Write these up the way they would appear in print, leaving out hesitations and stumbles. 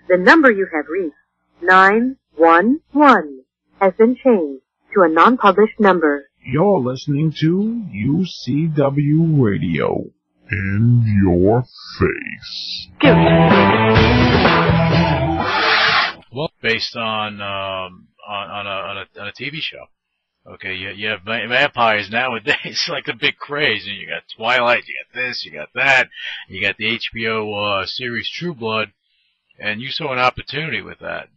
The number you have reached, 911, has been changed to a non-published number. You're listening to UCW Radio. In your face. Well, based on a TV show. Okay, you have vampires nowadays, like a big craze. And you got Twilight, you got this, you got that. You got the HBO series Tru Blood, and you saw an opportunity with that.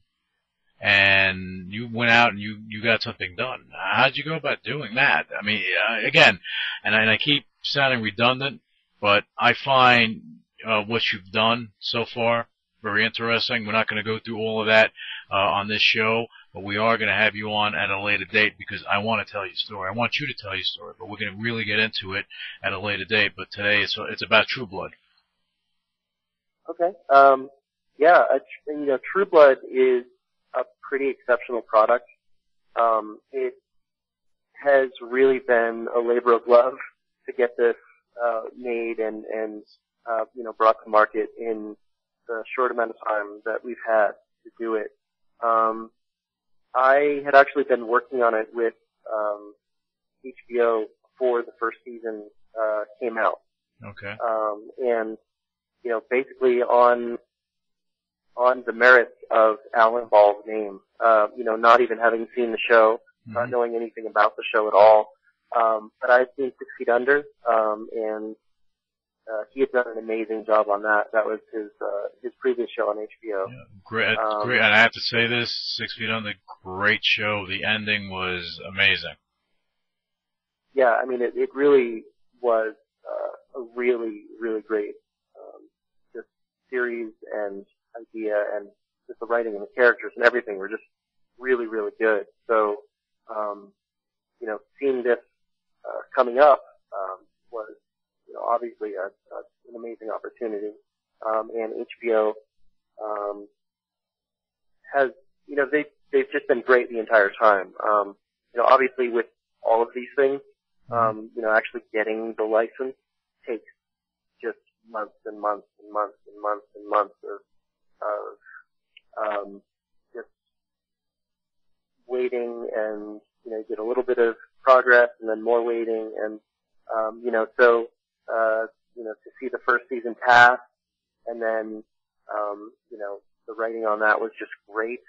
And you went out and you got something done. How'd you go about doing that? I mean, again, and I keep sounding redundant, but I find what you've done so far very interesting. We're not going to go through all of that on this show, but we are going to have you on at a later date because I want to tell your story. I want you to tell your story, but we're going to really get into it at a later date. But today it's about Tru Blood. Okay. Tru Blood is a pretty exceptional product. It has really been a labor of love to get this made and brought to market in the short amount of time that we've had to do it. I had actually been working on it with HBO before the first season came out. Okay. Basically on the merits of Alan Ball's name, not even having seen the show, not knowing anything about the show at all. But I'd seen 6 Feet Under, and he had done an amazing job on that. That was his previous show on HBO. Yeah, great. And I have to say this, 6 Feet Under, great show. The ending was amazing. Yeah, I mean, it really was a really, really great just series and idea, and just the writing and the characters and everything were just really, really good. So, seeing this coming up was, obviously an amazing opportunity. And HBO has, they've just been great the entire time. Obviously with all of these things, actually getting the license takes just months and months and months and months and months of just waiting, and you get a little bit of progress and then more waiting, and to see the first season pass, and then the writing on that was just great.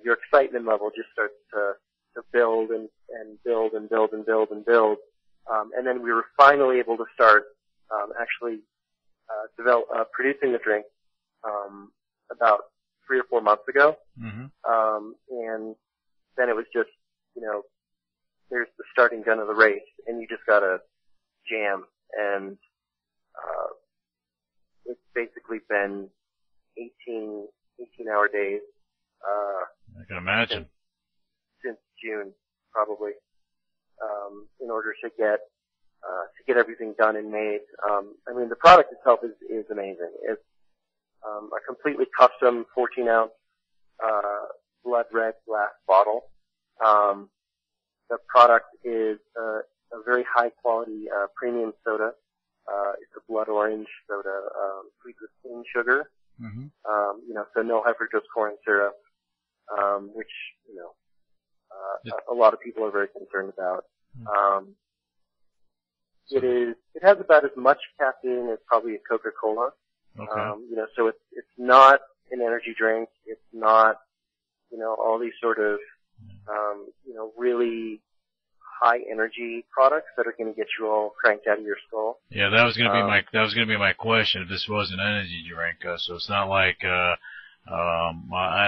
Your excitement level just starts to build and build and build and build and build, and then we were finally able to start producing the drink about 3 or 4 months ago. And then it was just, there's the starting gun of the race, and you just gotta jam. And it's basically been 18-hour days. I can imagine. Since June, probably, in order to get everything done and made. The product itself is amazing. It's a completely custom 14-ounce blood red glass bottle. The product is a very high quality premium soda. It's a blood orange soda, sweet with cane sugar. So no high fructose corn syrup, which a lot of people are very concerned about. It has about as much caffeine as probably a Coca-Cola. Okay. So it's not an energy drink. It's not, all these sort of, really high energy products that are going to get you all cranked out of your skull. Yeah, that was going to be my question. If this was an energy drink, so it's not like I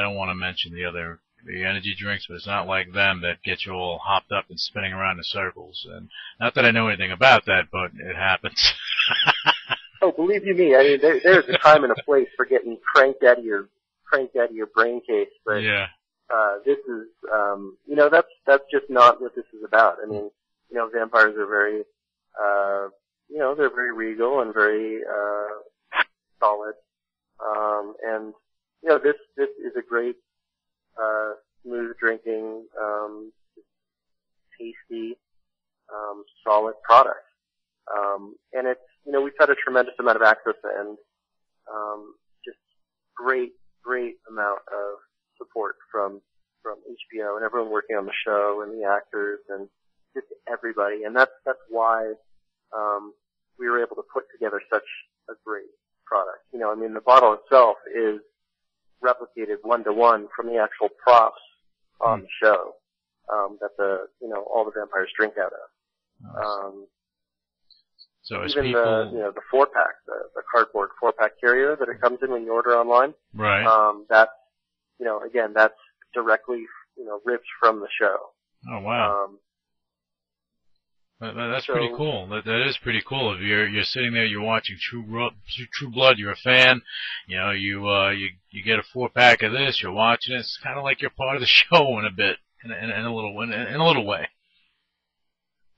don't want to mention the energy drinks, but it's not like them that get you all hopped up and spinning around in circles. And not that I know anything about that, but it happens. Oh, believe you me, I mean, there's a time and a place for getting cranked out of your brain case, but yeah. This is, that's just not what this is about. I mean, vampires are very, they're very regal and very solid, and this is a great, smooth drinking, tasty, solid product, and it's, we've had a tremendous amount of access and just great great amount of support from HBO and everyone working on the show and the actors and just everybody. And that's why we were able to put together such a great product. You know, I mean, the bottle itself is replicated 1-to-1 from the actual props on the show that all the vampires drink out of. Nice. So as even people, the 4-pack, the cardboard 4-pack carrier that it comes in when you order online. right? That's again, that's directly ripped from the show. Oh wow. That's pretty cool. That is pretty cool. If you're sitting there, you're watching Tru Blood, you're a fan. You know, you get a 4-pack of this, you're watching it. It's kind of like you're part of the show in a bit, in a little way.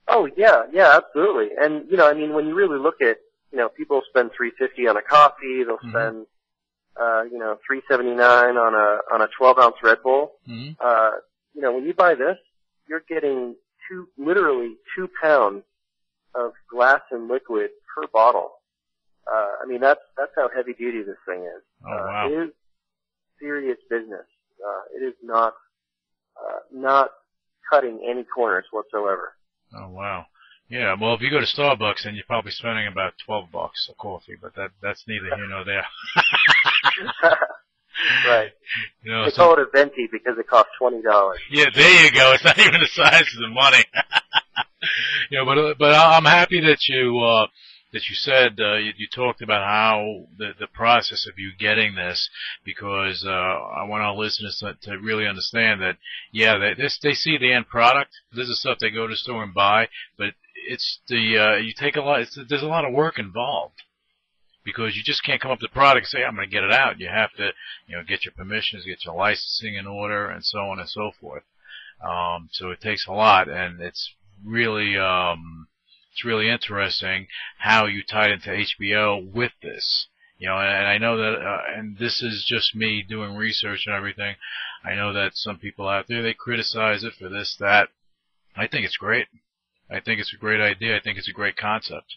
Oh yeah, absolutely. And I mean, when you really look at, people spend $3.50 on a coffee. They'll spend, $3.79 on a 12-ounce Red Bull. When you buy this, you're getting literally 2 pounds of glass and liquid per bottle. I mean, that's how heavy duty this thing is. Oh wow. It is serious business. It is not cutting any corners whatsoever. Oh wow. Yeah, well, if you go to Starbucks, then you're probably spending about $12 a coffee, but that's neither here nor there. Right. They call it a venti because it costs $20. Yeah, there you go. It's not even the size of the money. But I'm happy that you said you talked about how the process of you getting this, because I want our listeners to really understand that they see the end product. This is stuff they go to the store and buy, but it's you take a lot. There's a lot of work involved, because you just can't come up with the product and say, I'm going to get it out. You have to, get your permissions, get your licensing in order, and so on and so forth. So it takes a lot, and it's really interesting how you tied into HBO with this. And I know that, and this is just me doing research and everything. I know that some people out there, they criticize it for this, that. I think it's great. I think it's a great idea. I think it's a great concept.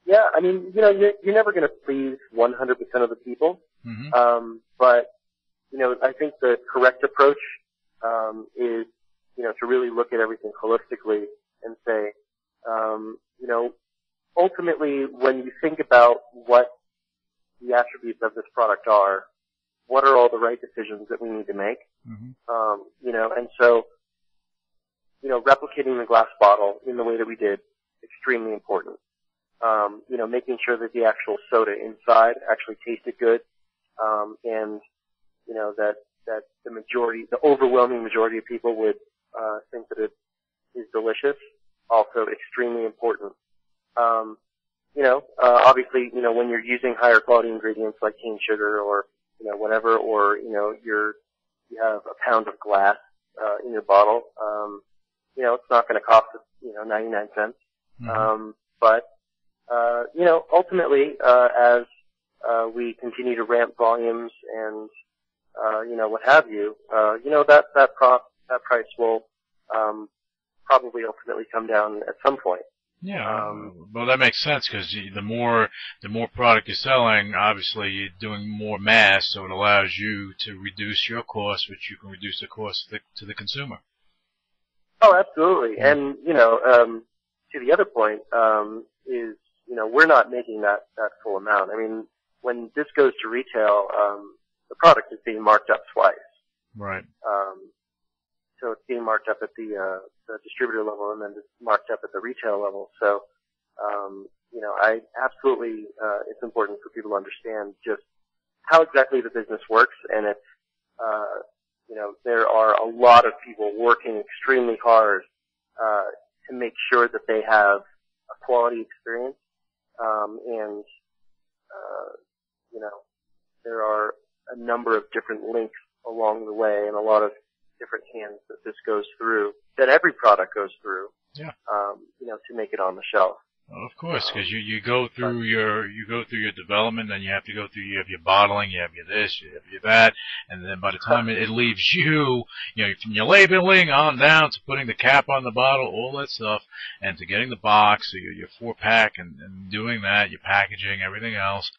Yeah, I mean, you're never going to please 100% of the people. But, I think the correct approach, is, to really look at everything holistically and say, ultimately, when you think about what the attributes of this product are, what are all the right decisions that we need to make? And so, replicating the glass bottle in the way that we did, extremely important. Making sure that the actual soda inside actually tasted good, and, that the overwhelming majority of people would, think that it is delicious. Also extremely important. Obviously, when you're using higher quality ingredients like cane sugar or, whatever, or, you have a pound of glass, in your bottle, it's not going to cost, 99 cents. But, ultimately, as, we continue to ramp volumes and, what have you, that price will, probably ultimately come down at some point. Yeah, well, that makes sense, because the more product you're selling, obviously you're doing more mass, so it allows you to reduce your cost, which you can reduce the cost to the consumer. Oh, absolutely. And, to the other point, is, we're not making that full amount. I mean, when this goes to retail, the product is being marked up twice. Right. So it's being marked up at the distributor level and then marked up at the retail level. So, I absolutely, it's important for people to understand just how exactly the business works. And it's, there are a lot of people working extremely hard, to make sure that they have a quality experience. And, there are a number of different links along the way and a lot of different hands that this goes through, that every product goes through, to make it on the shelf. Well, of course, because you go through your development, then you have your bottling, you have your this, you have your that, and then by the time it leaves you, from your labeling on down to putting the cap on the bottle, all that stuff, and to getting the box, so your 4-pack and doing that, your packaging, everything else.